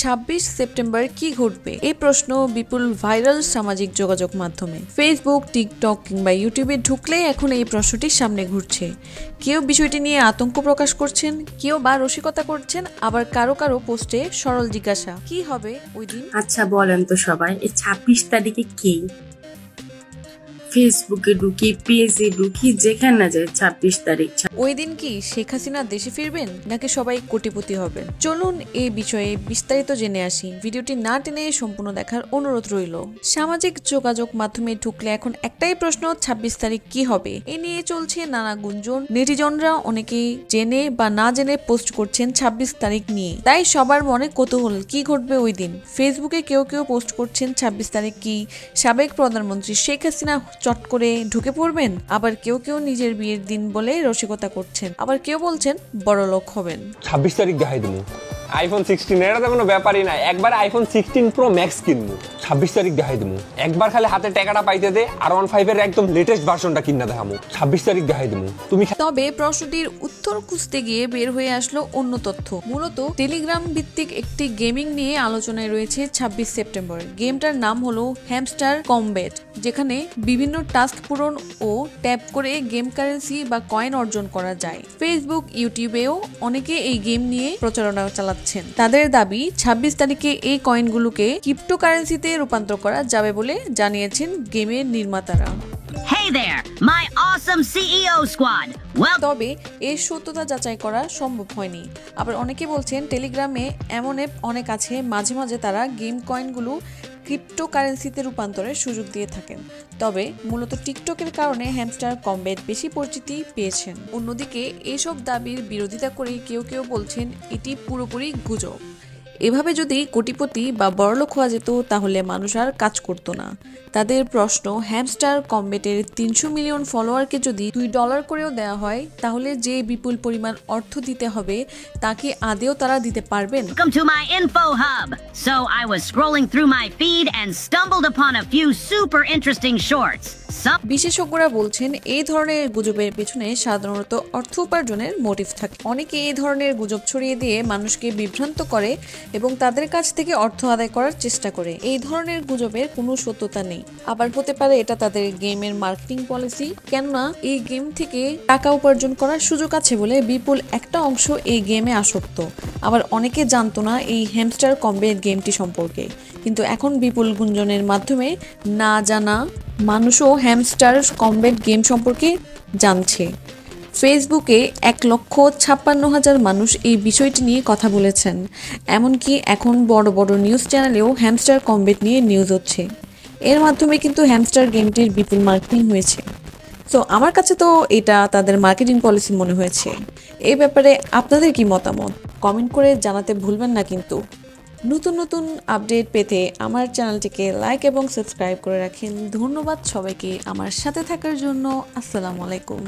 26 September কি ঘটবে এই প্রশ্ন বিপুল ভাইরাল সামাজিক যোগাযোগ মাধ্যমে ফেসবুক, টিকটক কিংবা ইউটিউবে ঢুকলেই এখন এই প্রশ্নটি সামনে ঘুরছে। কেউ বিষয়টি নিয়ে আতঙ্ক প্রকাশ করছেন, কেউ বা রসিকতা করছেন, আবার কারো কারো পোস্টে সরল জিজ্ঞাসা কি হবে ওই দিন। আচ্ছা বলেন তো সবাই, এই 26 তারিখে কি ফেসবুকে ঢুকি, পেজে ঢুকি, যেখানে না যায় 26 তারিখ। ওই দিন কি শেখ হাসিনা দেশে ফিরবেন নাকি সবাই কোটিপতি হবেন? চলুন এই বিষয়ে বিস্তারিত জেনে আসি। ভিডিওটি না টেনে সম্পূর্ণ দেখার অনুরোধ রইল। সামাজিক যোগাযোগ মাধ্যমে ঢুকলে এখন একটাই প্রশ্ন, 26 তারিখ কি হবে? এ নিয়ে চলছে নানা গুঞ্জন। নেটিজনরা অনেকেই জেনে বা না জেনে পোস্ট করছেন 26 তারিখ নিয়ে। তাই সবার মনে কৌতূহল, কি ঘটবে ওই দিন। ফেসবুকে কেউ কেউ পোস্ট করছেন 26 তারিখ কি সাবেক প্রধানমন্ত্রী শেখ হাসিনা চট করে ঢুকে পড়বেন, আবার কেউ কেউ নিজের বিয়ের দিন বলে রসিকতা করছেন, আবার কেউ বলছেন বড়লোক হবেন। 26 তারিখ দেখাই দেবো আইফোন 16, এটা তো কোনো ব্যাপারই না। একবার আইফোন 16 প্রো ম্যাক্স কিনবো, 26 তারিখ দেখাই দেবো। একবার খালি হাতে টাকাটা পাইতে দে আর R15 এর একদম লেটেস্ট ভার্সনটা কিনা দেখাবো, 26 তারিখ দেখাই দেবো। তুমি তবে প্রশ্নটির উত্তর খুঁজতে গিয়ে বের হয়ে আসলো অন্য তথ্য। মূলত টেলিগ্রাম ভিত্তিক একটি গেমিং নিয়ে আলোচনায় রয়েছে 26 সেপ্টেম্বর। গেমটার নাম হলো হ্যামস্টার কমব্যাট, যেখানে বিভিন্ন টাস্ক পূরণ ও ট্যাপ করে গেম কারেন্সি বা কয়েন অর্জন করা যায়। ফেসবুক, ইউটিউবেও অনেকে এই গেম নিয়ে প্রচারণা চালাচ্ছেন। তাদের দাবি 26 তারিখে এই কয়েনগুলোকে ক্রিপ্টোকারেন্সিতে রূপান্তর করা যাবে বলে জানিয়েছেন গেমের নির্মাতারা। Hey there, my awesome CEO squad. তবে এর সত্যতা যাচাই করা সম্ভব হয়নি। আবার অনেকে বলছেন টেলিগ্রামে এমন অ্যাপ অনেক আছে, মাঝে মাঝে তারা গেম কয়েনগুলো ক্রিপ্টোকারেন্সিতে রূপান্তরের সুযোগ দিয়ে থাকেন। তবে মূলত টিকটকের কারণে হ্যামস্টার কমব্যাট বেশি পরিচিতি পেয়েছেন। অন্যদিকে এসব দাবির বিরোধিতা করে কেউ কেউ বলছেন এটি পুরোপুরি গুজব। এভাবে যদি কোটিপতি বা বড়লোক হওয়া যেত তাহলে মানুষ আর কাজ করত না। তাদের প্রশ্ন, হ্যামস্টার কমব্যাটের 300 মিলিয়ন ফলোয়ারকে যদি $2 করেও দেওয়া হয় তাহলে যে বিপুল পরিমাণ অর্থ দিতে হবে তা কি আদেও তারা দিতে পারবেন? Welcome to my info hub. So I was scrolling through my feed and stumbled upon a few super interesting shorts. বিশেষজ্ঞরা বলছেন এই ধরনের গুজবের পেছনে সাধারণত অর্থ উপার্জনের মোটিভ থাকে। অনেকে এই ধরনের গুজব ছড়িয়ে দিয়ে মানুষকে বিভ্রান্ত করে এবং তাদের কাছ থেকে অর্থ আদায় করার চেষ্টা করে। এই ধরনের গুজবের কোনো সত্যতা নেই। আবার হতে পারে এটা তাদের গেমের মার্কেটিং পলিসি, কেননা এই গেম থেকে টাকা উপার্জন করার সুযোগ আছে বলে বিপুল একটা অংশ এই গেমে আসক্ত। আবার অনেকে জানতো না এই হ্যামস্টার কমব্যাট গেমটি সম্পর্কে, কিন্তু এখন বিপুল গুঞ্জনের মাধ্যমে না জানা মানুষও হ্যামস্টার কমব্যাট গেম সম্পর্কে জানছে। ফেসবুকে 1,56,000 মানুষ এই বিষয়টি নিয়ে কথা বলেছেন। এমনকি এখন বড় বড় নিউজ চ্যানেলেও হ্যামস্টার কমব্যাট নিয়ে নিউজ হচ্ছে। এর মাধ্যমে কিন্তু হ্যামস্টার গেমটির বিপুল মার্কেটিং হয়েছে। তো আমার কাছে তো এটা তাদের মার্কেটিং পলিসি মনে হয়েছে। এই ব্যাপারে আপনাদের কি মতামত কমেন্ট করে জানাতে ভুলবেন না কিন্তু। নতুন নতুন আপডেট পেতে আমার চ্যানেলটিকে লাইক এবং সাবস্ক্রাইব করে রাখেন। ধন্যবাদ সবাইকে আমার সাথে থাকার জন্য। আসসালামু আলাইকুম।